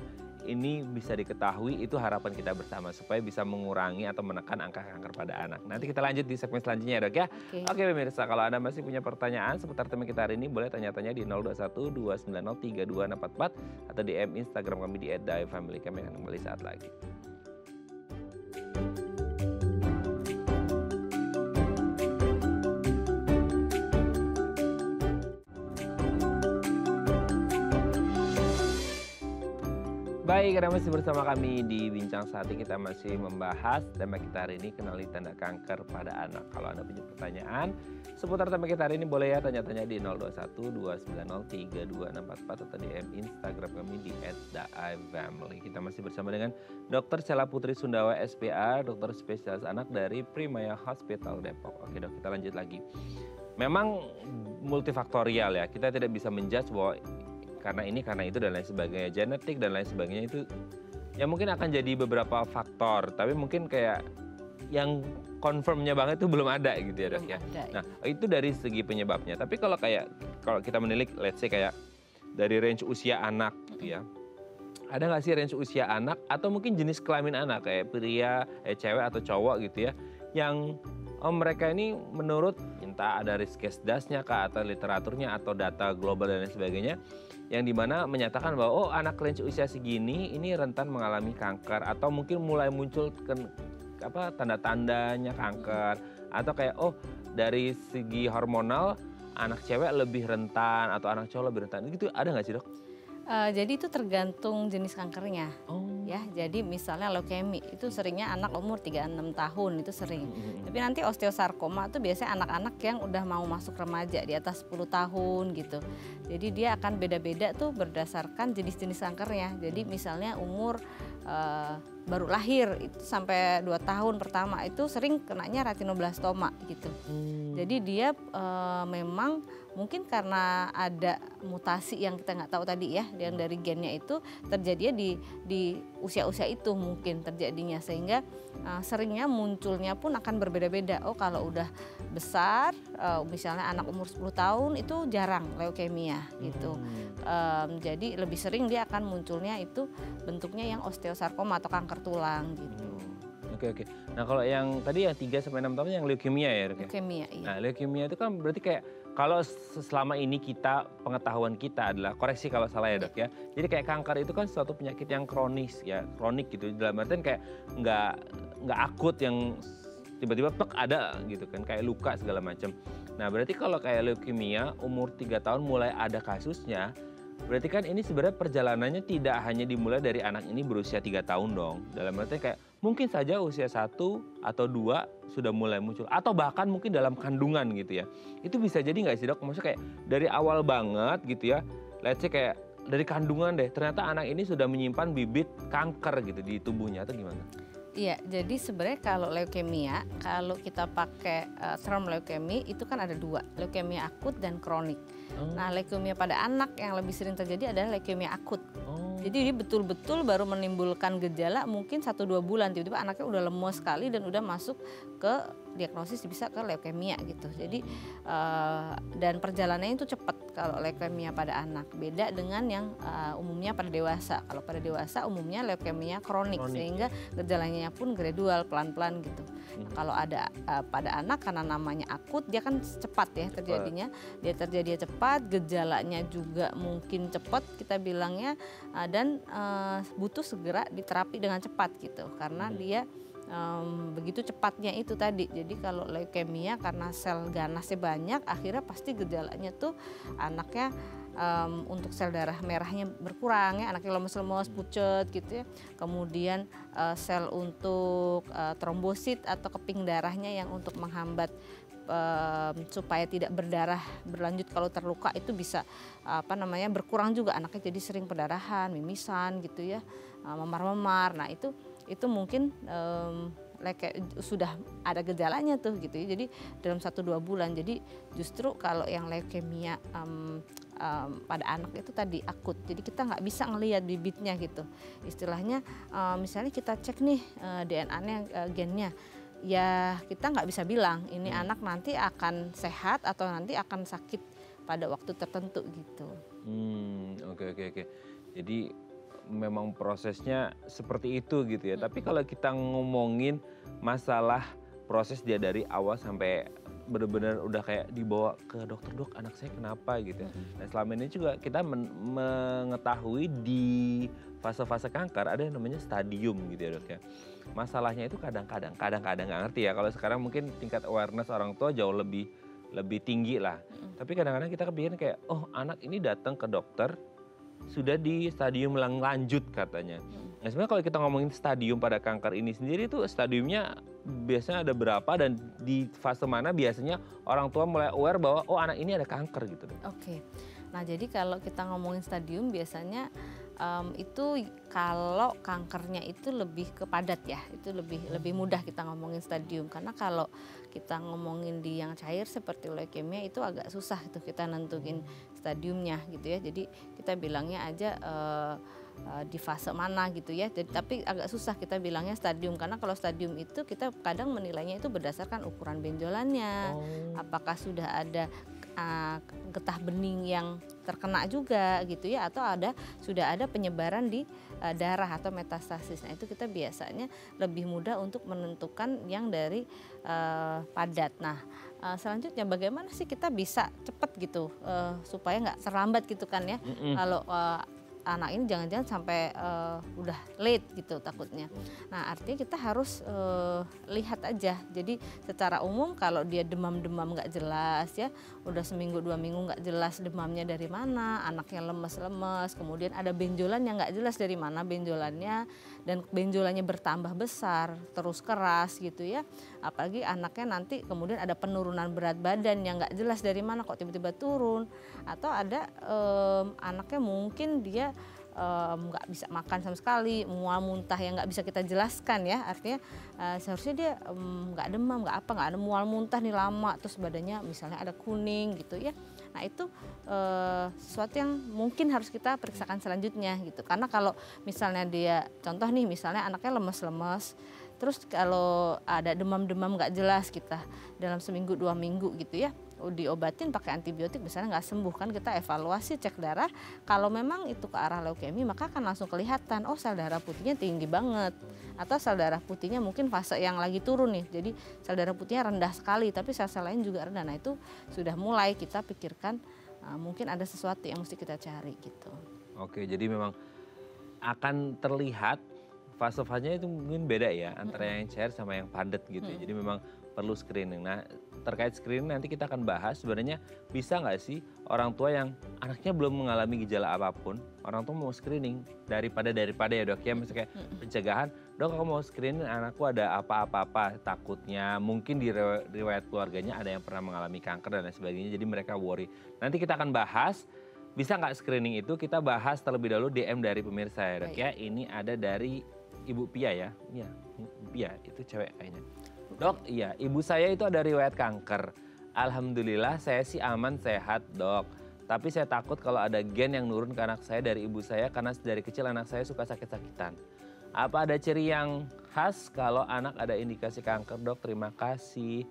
ini bisa diketahui, itu harapan kita bersama supaya bisa mengurangi atau menekan angka kanker pada anak. Nanti kita lanjut di segmen selanjutnya ya dok ya. Oke pemirsa, kalau Anda masih punya pertanyaan seputar tema kita hari ini, boleh tanya-tanya di 0212903244 atau DM Instagram kami di @daifamily. Kami akan kembali saat lagi. Baik, karena masih bersama kami di Bincang Sehati, kita masih membahas tema kita hari ini, kenali tanda kanker pada anak. Kalau Anda punya pertanyaan seputar tema kita hari ini, boleh ya tanya-tanya di 0212903244 atau DM Instagram kami di @daifamily. Kita masih bersama dengan Dr. Sela Putri Sundawa SPA, dokter spesialis anak dari Primaya Hospital Depok. Oke dok, kita lanjut lagi. Memang multifaktorial ya, kita tidak bisa menjudge bahwa karena ini, karena itu, dan lain sebagainya, genetik dan lain sebagainya, itu ya mungkin akan jadi beberapa faktor, tapi mungkin kayak yang confirmnya banget itu belum ada gitu ya dok ya. Nah itu dari segi penyebabnya, tapi kalau kita menilik let's say kayak dari range usia anak gitu ya, Ada nggak sih range usia anak atau mungkin jenis kelamin anak kayak pria, cewek atau cowok gitu ya, yang mereka ini menurut entah ada Riskesdasnya kah atau literaturnya atau data global dan lain sebagainya, yang dimana menyatakan bahwa oh anak range usia segini ini rentan mengalami kanker atau mungkin mulai muncul tanda-tandanya kanker atau kayak oh dari segi hormonal anak cewek lebih rentan atau anak cowok lebih rentan gitu, ada nggak sih dok? Jadi itu tergantung jenis kankernya. Oh. Ya, jadi misalnya leukemi itu seringnya anak umur 36 tahun itu sering. Tapi nanti osteosarkoma itu biasanya anak-anak yang udah mau masuk remaja di atas 10 tahun gitu. Jadi dia akan beda-beda tuh berdasarkan jenis-jenis kankernya. Jadi misalnya umur baru lahir itu sampai 2 tahun pertama itu sering kenanya retinoblastoma gitu. Jadi dia memang mungkin karena ada mutasi yang kita nggak tahu tadi ya, yang dari gennya itu terjadinya di usia-usia itu mungkin terjadinya, sehingga seringnya munculnya pun akan berbeda-beda. Oh kalau udah besar, misalnya anak umur 10 tahun itu jarang leukemia gitu. Jadi lebih sering dia akan munculnya itu bentuknya yang osteosarkoma atau kanker tulang gitu. Oke. Nah kalau yang tadi yang 3 sampai 6 tahun yang leukemia ya dok? Leukemia, iya. Nah leukemia itu kan berarti kayak kalau selama ini pengetahuan kita adalah, koreksi kalau salah ya dok ya. Jadi kayak kanker itu kan suatu penyakit yang kronis ya, kronik gitu. Dalam artian kayak nggak akut yang tiba-tiba plek ada gitu kan, kayak luka segala macam. Nah berarti kalau kayak leukemia umur 3 tahun mulai ada kasusnya, berarti kan ini sebenarnya perjalanannya tidak hanya dimulai dari anak ini berusia 3 tahun dong. Dalam artian kayak mungkin saja usia 1 atau 2 sudah mulai muncul. Atau bahkan mungkin dalam kandungan gitu ya. Itu bisa jadi nggak sih dok? Maksudnya kayak dari awal banget gitu ya. Let's say kayak dari kandungan deh, ternyata anak ini sudah menyimpan bibit kanker gitu di tubuhnya atau gimana? Iya, jadi sebenarnya kalau leukemia, kalau kita pakai term leukemia itu kan ada 2, leukemia akut dan kronik. Nah, leukemia pada anak yang lebih sering terjadi adalah leukemia akut. Jadi dia betul-betul baru menimbulkan gejala mungkin 1-2 bulan, tiba-tiba anaknya udah lemes sekali dan udah masuk ke diagnosis bisa ke leukemia gitu. Jadi dan perjalanannya itu cepat kalau leukemia pada anak. Beda dengan yang umumnya pada dewasa. Kalau pada dewasa umumnya leukemia kronik. Sehingga gejalanya pun gradual, pelan-pelan gitu. Kalau ada pada anak karena namanya akut dia kan cepat ya terjadinya. Dia terjadi cepat, gejalanya juga mungkin cepat kita bilangnya dan butuh segera diterapi dengan cepat gitu. Karena dia begitu cepatnya itu tadi. Jadi kalau leukemia karena sel ganasnya banyak, akhirnya pasti gejalanya tuh anaknya untuk sel darah merahnya berkurang ya, anaknya lemes-lemes, pucet gitu ya. Kemudian sel untuk trombosit atau keping darahnya yang untuk menghambat supaya tidak berdarah berlanjut kalau terluka itu bisa berkurang juga, anaknya jadi sering pendarahan, mimisan gitu ya, memar-memar. Nah itu mungkin sudah ada gejalanya tuh gitu ya. Jadi dalam 1-2 bulan. Jadi justru kalau yang leukemia pada anak itu tadi akut. Jadi kita nggak bisa ngelihat bibitnya gitu. Istilahnya misalnya kita cek nih DNA-nya, gennya. Ya kita nggak bisa bilang ini anak nanti akan sehat atau nanti akan sakit pada waktu tertentu gitu. Oke. Jadi memang prosesnya seperti itu gitu ya. Tapi kalau kita ngomongin masalah proses dia dari awal sampai benar-benar udah kayak dibawa ke dokter, dok anak saya kenapa gitu ya. Nah selama ini juga kita mengetahui di fase-fase kanker ada yang namanya stadium gitu ya dok ya. Masalahnya itu kadang-kadang nggak ngerti ya. Kalau sekarang mungkin tingkat awareness orang tua jauh lebih tinggi lah. Tapi kadang-kadang kita kepikiran kayak oh anak ini datang ke dokter sudah di stadium lanjut katanya. Nah sebenarnya kalau kita ngomongin stadium pada kanker ini sendiri itu stadiumnya biasanya ada berapa dan di fase mana biasanya orang tua mulai aware bahwa oh anak ini ada kanker gitu. Oke. Nah jadi kalau kita ngomongin stadium biasanya itu kalau kankernya itu lebih ke padat ya, itu lebih mudah kita ngomongin stadium, karena kalau kita ngomongin di yang cair seperti leukemia itu agak susah itu kita nentuin stadiumnya gitu ya. Jadi kita bilangnya aja di fase mana gitu ya. Jadi, tapi agak susah kita bilangnya stadium, karena kalau stadium itu kita kadang menilainya itu berdasarkan ukuran benjolannya, apakah sudah ada getah bening yang terkena juga gitu ya, atau sudah ada penyebaran di darah atau metastasis. Nah itu kita biasanya lebih mudah untuk menentukan yang dari padat. Nah selanjutnya bagaimana sih kita bisa cepat gitu supaya nggak terlambat gitu kan ya, kalau anak ini jangan-jangan sampai udah late gitu takutnya. Nah artinya kita harus lihat aja. Jadi secara umum kalau dia demam-demam nggak jelas ya, udah seminggu 2 minggu nggak jelas demamnya dari mana, anaknya lemes-lemes, kemudian ada benjolan yang nggak jelas dari mana benjolannya, dan benjolannya bertambah besar, terus keras gitu ya. Apalagi anaknya nanti kemudian ada penurunan berat badan yang nggak jelas dari mana kok tiba-tiba turun, atau ada anaknya mungkin dia nggak bisa makan sama sekali, mual muntah yang nggak bisa kita jelaskan ya, artinya seharusnya dia nggak demam, nggak ada mual muntah nih lama, terus badannya misalnya ada kuning gitu ya. Nah itu sesuatu yang mungkin harus kita periksakan selanjutnya gitu, karena kalau misalnya dia contoh nih misalnya anaknya lemes-lemes, terus kalau ada demam-demam nggak jelas kita dalam seminggu 2 minggu gitu ya, diobatin pakai antibiotik misalnya nggak sembuh, kan kita evaluasi cek darah, kalau memang itu ke arah leukemia maka akan langsung kelihatan, oh sel darah putihnya tinggi banget, atau sel darah putihnya mungkin fase yang lagi turun nih, jadi sel darah putihnya rendah sekali tapi sel-sel lain juga rendah. Nah itu sudah mulai kita pikirkan mungkin ada sesuatu yang mesti kita cari gitu. Oke, jadi memang akan terlihat fase-fasenya itu mungkin beda ya antara yang cair sama yang padat gitu. Jadi memang perlu screening. Nah terkait screening nanti kita akan bahas sebenarnya bisa nggak sih orang tua yang anaknya belum mengalami gejala apapun, orang tua mau screening daripada ya dok ya, misalnya kayak pencegahan, dok aku mau screening anakku ada apa-apa takutnya mungkin di riwayat keluarganya ada yang pernah mengalami kanker dan lain sebagainya, jadi mereka worry. Nanti kita akan bahas bisa nggak screening itu, kita bahas terlebih dahulu DM dari pemirsa ya dok ya. Ini ada dari Ibu Pia ya, iya Pia itu cewek kayaknya. Dok, iya ibu saya itu ada riwayat kanker. Alhamdulillah saya sih aman sehat dok. Tapi saya takut kalau ada gen yang nurun ke anak saya dari ibu saya karena dari kecil anak saya suka sakit-sakitan. Apa ada ciri yang khas kalau anak ada indikasi kanker dok? Terima kasih.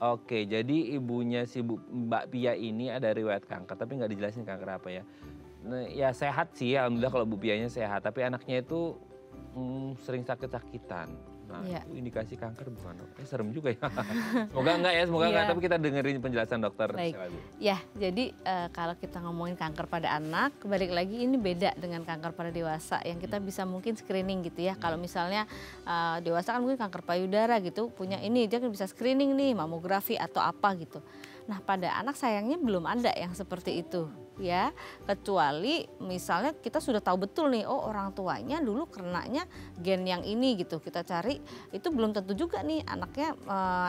Oke, jadi ibunya si Mbak Pia ini ada riwayat kanker tapi nggak dijelasin kanker apa ya. Nah, ya sehat sih alhamdulillah kalau Bu Pianya sehat, tapi anaknya itu sering sakit-sakitan. Nah itu indikasi kanker bukan dok? Serem juga ya. Semoga enggak ya, semoga enggak. Tapi kita dengerin penjelasan dokter. Baik. Ya, jadi kalau kita ngomongin kanker pada anak, balik lagi ini beda dengan kanker pada dewasa yang kita bisa mungkin screening gitu ya. Kalau misalnya dewasa kan mungkin kanker payudara gitu, punya ini dia kan bisa screening nih, mamografi atau apa gitu. Nah pada anak sayangnya belum ada yang seperti itu ya, kecuali misalnya kita sudah tahu betul nih, oh orang tuanya dulu kenanya gen yang ini gitu, kita cari itu belum tentu juga nih anaknya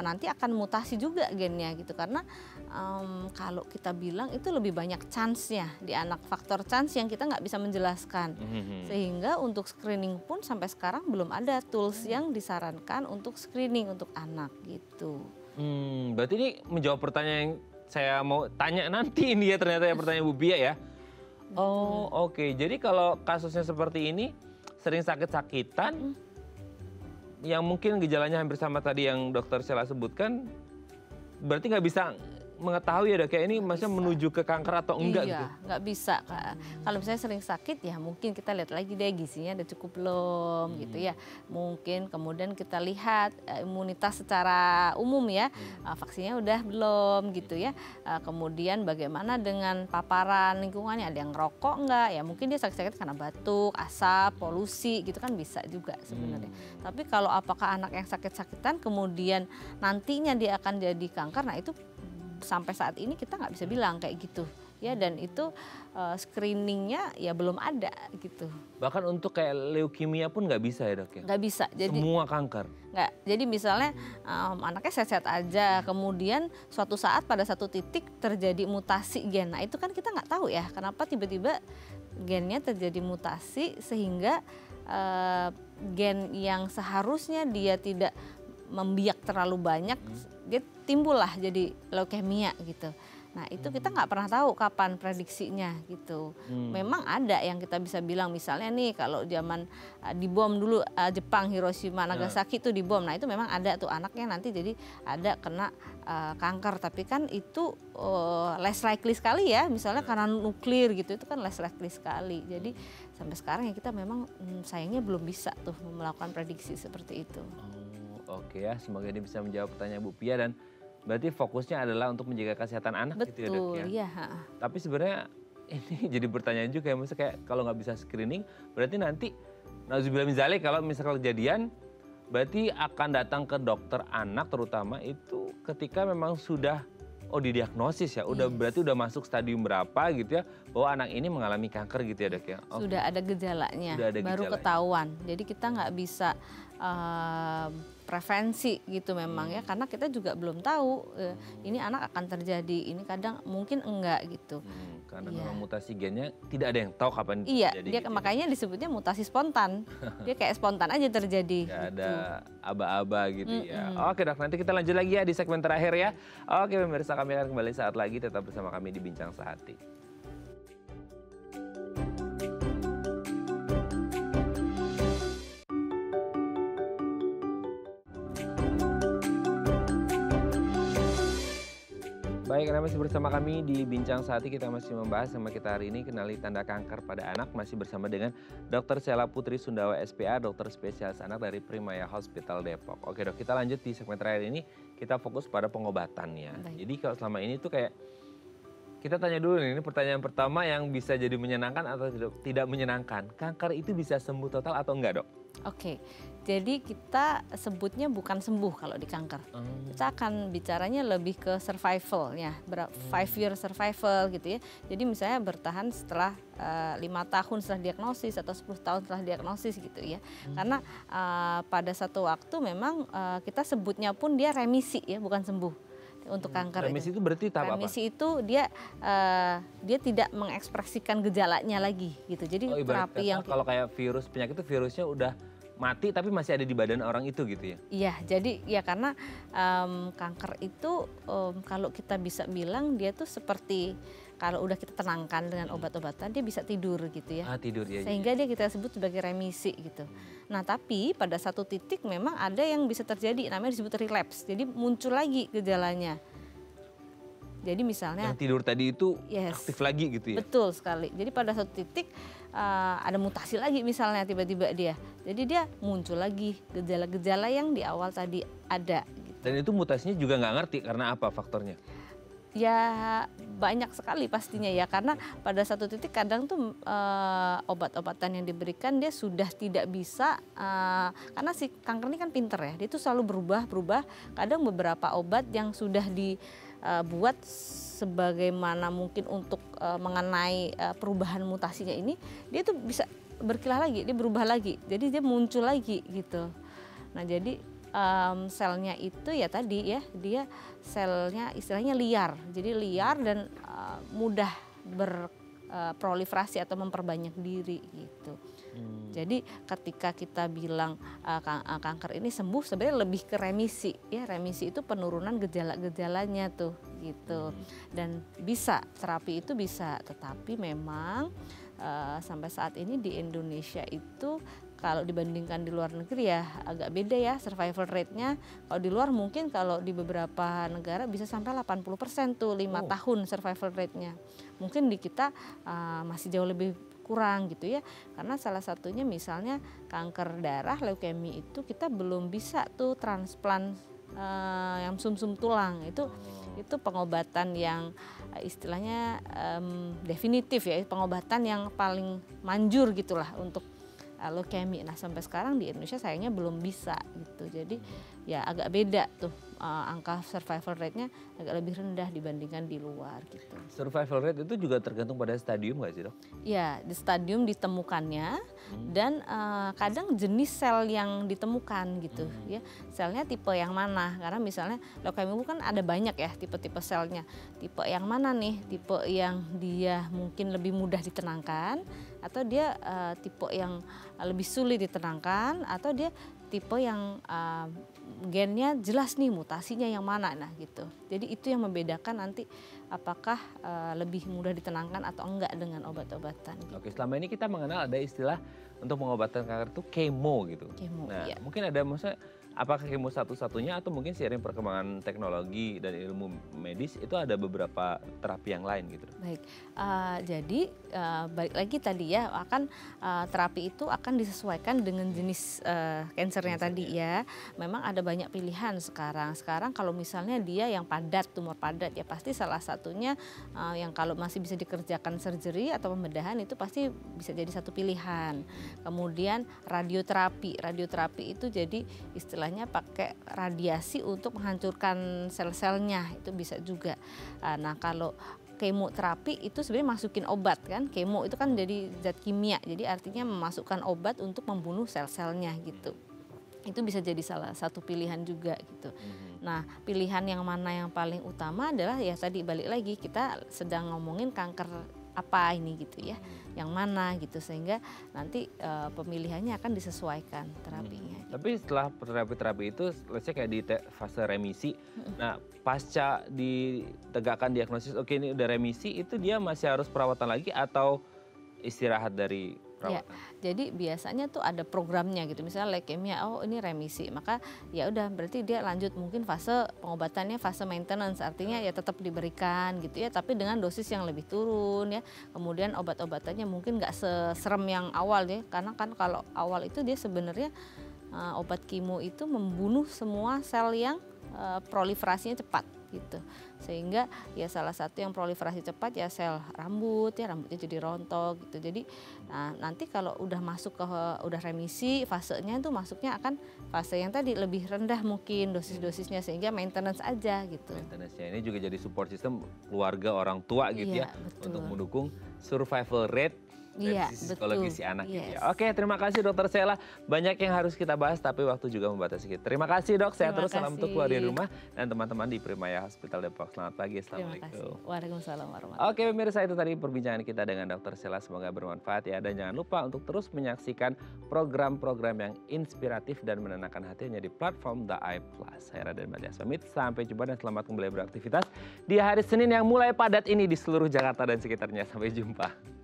nanti akan mutasi juga gennya gitu, karena kalau kita bilang itu lebih banyak chance-nya di anak, faktor chance yang kita nggak bisa menjelaskan, sehingga untuk screening pun sampai sekarang belum ada tools yang disarankan untuk screening untuk anak gitu. Berarti ini menjawab pertanyaan yang saya mau tanya nanti ini ya, ternyata ya pertanyaan Bu Bia ya. Oh oke, jadi kalau kasusnya seperti ini sering sakit-sakitan yang mungkin gejalanya hampir sama tadi yang dokter Sheila sebutkan, berarti nggak bisa mengetahui ya dok ya ini maksudnya menuju ke kanker atau enggak gitu? Iya, nggak bisa Kak. Kalau misalnya sering sakit ya mungkin kita lihat lagi deh gizinya ada cukup belum gitu ya. Mungkin kemudian kita lihat imunitas secara umum ya, vaksinnya udah belum gitu ya. Kemudian bagaimana dengan paparan lingkungannya, ada yang ngerokok enggak, ya mungkin dia sakit-sakit karena batuk, asap, polusi gitu kan bisa juga sebenarnya. Tapi kalau apakah anak yang sakit-sakitan kemudian nantinya dia akan jadi kanker, nah itu sampai saat ini kita nggak bisa bilang kayak gitu ya, dan itu screeningnya ya belum ada gitu. Bahkan untuk kayak leukemia pun nggak bisa ya dok ya? Nggak bisa. Jadi semua kanker? Nggak, jadi misalnya anaknya sehat-sehat aja, kemudian suatu saat pada satu titik terjadi mutasi gen, nah itu kan kita nggak tahu ya kenapa tiba-tiba gennya terjadi mutasi sehingga gen yang seharusnya dia tidak membiak terlalu banyak, dia timbul lah jadi leukemia gitu. Nah itu kita nggak pernah tahu kapan prediksinya gitu. Memang ada yang kita bisa bilang misalnya nih kalau zaman dibom dulu Jepang Hiroshima Nagasaki itu dibom. Nah itu memang ada tuh anaknya nanti jadi ada kena kanker. Tapi kan itu less likely sekali ya. Misalnya karena nuklir gitu itu kan less likely sekali. Jadi sampai sekarang ya kita memang sayangnya belum bisa tuh melakukan prediksi seperti itu. Oke ya, semoga ini bisa menjawab pertanyaan Bu Pia dan berarti fokusnya adalah untuk menjaga kesehatan anak gitu ya, Dok ya. Betul, iya. Tapi sebenarnya ini jadi pertanyaan juga ya, maksudnya kayak kalau nggak bisa screening, berarti nanti nauzubillah min dzalik kalau misalkan kejadian, berarti akan datang ke dokter anak terutama itu ketika memang sudah didiagnosis ya, berarti udah masuk stadium berapa gitu ya, bahwa anak ini mengalami kanker gitu ya, Dok ya. Sudah ada gejalanya, baru gejalanya. ketahuan. Jadi kita nggak bisa prevensi gitu memang ya, karena kita juga belum tahu ini anak akan terjadi, ini kadang mungkin enggak gitu. Karena memang mutasi gennya tidak ada yang tahu kapan Iya, terjadi. dia gitu makanya disebutnya mutasi spontan. Dia kayak spontan aja terjadi. Gak gitu. ada aba-aba gitu ya. Oke Dok, nanti kita lanjut lagi ya di segmen terakhir ya. Oke pemirsa, kami akan kembali saat lagi, tetap bersama kami di Bincang Sehati. Baik, Anda masih bersama kami di Bincang Sehati. Kita masih membahas sama kita hari ini kenali tanda kanker pada anak. Masih bersama dengan Dr. Sheila Putri Sundawa SPA, dokter spesialis anak dari Primaya Hospital Depok. Oke Dok, kita lanjut di segmen terakhir ini. Kita fokus pada pengobatannya. Jadi kalau selama ini tuh kayak kita tanya dulu nih, ini pertanyaan pertama yang bisa jadi menyenangkan atau tidak menyenangkan. Kanker itu bisa sembuh total atau enggak, Dok? Oke, jadi kita sebutnya bukan sembuh kalau di kanker. Kita akan bicaranya lebih ke survival ya, 5-year survival gitu ya. Jadi misalnya bertahan setelah 5 tahun setelah diagnosis atau 10 tahun setelah diagnosis gitu ya. Karena pada satu waktu memang kita sebutnya pun dia remisi ya, bukan sembuh. Untuk kanker remisi itu berarti tahap apa? Remisi itu dia tidak mengekspresikan gejalanya lagi gitu. Jadi terapi yang kalau kayak penyakit itu virusnya udah mati tapi masih ada di badan orang itu gitu ya? Iya, jadi ya karena kanker itu kalau kita bisa bilang dia tuh seperti kalau udah kita tenangkan dengan obat-obatan dia bisa tidur gitu ya. Tidur ya. Sehingga dia kita sebut sebagai remisi gitu. Nah tapi pada satu titik memang ada yang bisa terjadi namanya disebut relapse. Jadi muncul lagi gejalanya. Jadi misalnya yang tidur tadi itu aktif lagi gitu ya? Betul sekali. Jadi pada satu titik ada mutasi lagi misalnya tiba-tiba dia. Jadi dia muncul lagi gejala-gejala yang di awal tadi ada. Gitu. Dan itu mutasinya juga nggak ngerti karena apa faktornya? Ya banyak sekali pastinya ya, karena pada satu titik kadang tuh obat-obatan yang diberikan dia sudah tidak bisa, karena si kanker ini kan pinter ya, dia tuh selalu berubah-berubah. Kadang beberapa obat yang sudah dibuat sebagaimana mungkin untuk mengenai perubahan mutasinya ini, dia tuh bisa berkilah lagi, dia berubah lagi, jadi dia muncul lagi gitu. Nah jadi selnya itu ya tadi ya, dia selnya istilahnya liar, jadi liar dan mudah berproliferasi atau memperbanyak diri gitu. Jadi ketika kita bilang kanker ini sembuh, sebenarnya lebih ke remisi ya. Remisi itu penurunan gejala-gejalanya tuh gitu. Dan bisa terapi itu bisa, tetapi memang sampai saat ini di Indonesia itu kalau dibandingkan di luar negeri ya agak beda ya survival rate-nya. Kalau di luar mungkin kalau di beberapa negara bisa sampai 80% tuh 5 tahun survival rate-nya. Mungkin di kita masih jauh lebih kurang gitu ya. Karena salah satunya misalnya kanker darah, leukemia itu kita belum bisa tuh transplant yang sumsum tulang. Itu pengobatan yang istilahnya definitif ya, pengobatan yang paling manjur gitulah untuk leukemia. Nah sampai sekarang di Indonesia sayangnya belum bisa gitu. Jadi ya agak beda tuh angka survival rate-nya agak lebih rendah dibandingkan di luar gitu. Survival rate itu juga tergantung pada stadium nggak sih, Dok? Ya, di stadium ditemukannya dan kadang jenis sel yang ditemukan gitu ya. Selnya tipe yang mana? Karena misalnya leukemia kan ada banyak ya tipe-tipe selnya. Tipe yang mana nih? Tipe yang dia mungkin lebih mudah ditenangkan, atau dia tipe yang lebih sulit ditenangkan, atau dia tipe yang gennya jelas nih mutasinya yang mana, nah gitu. Jadi itu yang membedakan nanti apakah lebih mudah ditenangkan atau enggak dengan obat-obatan. Gitu. Oke, selama ini kita mengenal ada istilah untuk mengobati kanker itu kemo gitu. Kemo, Nah, iya. mungkin ada maksudnya apakah kemo satu-satunya atau mungkin seiring perkembangan teknologi dan ilmu medis itu ada beberapa terapi yang lain gitu? Baik, jadi balik lagi tadi ya, akan terapi itu akan disesuaikan dengan jenis kansernya tadi ya. Memang ada banyak pilihan sekarang. Sekarang kalau misalnya dia yang padat, tumor padat ya pasti salah satunya yang kalau masih bisa dikerjakan surgery atau pembedahan itu pasti bisa jadi satu pilihan. Kemudian radioterapi itu jadi istilahnya pakai radiasi untuk menghancurkan sel-selnya, itu bisa juga. Nah kalau kemoterapi itu sebenarnya masukin obat kan, kemo itu kan jadi zat kimia, jadi artinya memasukkan obat untuk membunuh sel-selnya gitu. Itu bisa jadi salah satu pilihan juga gitu. Nah pilihan yang mana yang paling utama adalah ya tadi balik lagi kita sedang ngomongin kanker apa ini gitu ya, yang mana gitu, sehingga nanti pemilihannya akan disesuaikan terapinya. Gitu. Tapi setelah terapi-terapi itu, let's say kayak di fase remisi, nah pasca ditegakkan diagnosis, oke ini udah remisi, itu dia masih harus perawatan lagi atau istirahat dari Ya, perawatan? jadi biasanya tuh ada programnya gitu, misalnya leukemia, oh ini remisi, maka ya udah berarti dia lanjut mungkin fase pengobatannya fase maintenance, artinya ya tetap diberikan gitu ya, tapi dengan dosis yang lebih turun ya. Kemudian obat-obatannya mungkin nggak seserem yang awal ya, karena kan kalau awal itu dia sebenarnya obat kemo itu membunuh semua sel yang proliferasinya cepat gitu, sehingga ya salah satu yang proliferasi cepat ya sel rambut ya, rambutnya jadi rontok gitu. Jadi nanti kalau udah masuk ke udah remisi, fasenya itu masuknya akan fase yang tadi lebih rendah mungkin dosis-dosisnya, sehingga maintenance aja gitu. Maintenance-nya ini juga jadi support system keluarga orang tua gitu Iya, ya, betul. untuk mendukung survival rate dari Iya, sisi psikologi betul. si anak gitu Yes. ya. Oke, terima kasih Dokter Sheila. Banyak yang harus kita bahas tapi waktu juga membatasi kita. Terima kasih Dok, sehat Terima terus, salam untuk kasih. keluarga di rumah dan teman-teman di Primaya Hospital Depok. Selamat pagi, Terima kasih. Assalamualaikum. Waalaikumsalam warahmatullahi. Oke pemirsa, itu tadi perbincangan kita dengan Dokter Sheila, semoga bermanfaat ya. Dan jangan lupa untuk terus menyaksikan program-program yang inspiratif dan menenangkan hatinya di platform The Eye Plus. Saya Raden Badias pamit, sampai jumpa dan selamat kembali beraktivitas di hari Senin yang mulai padat ini di seluruh Jakarta dan sekitarnya. Sampai jumpa.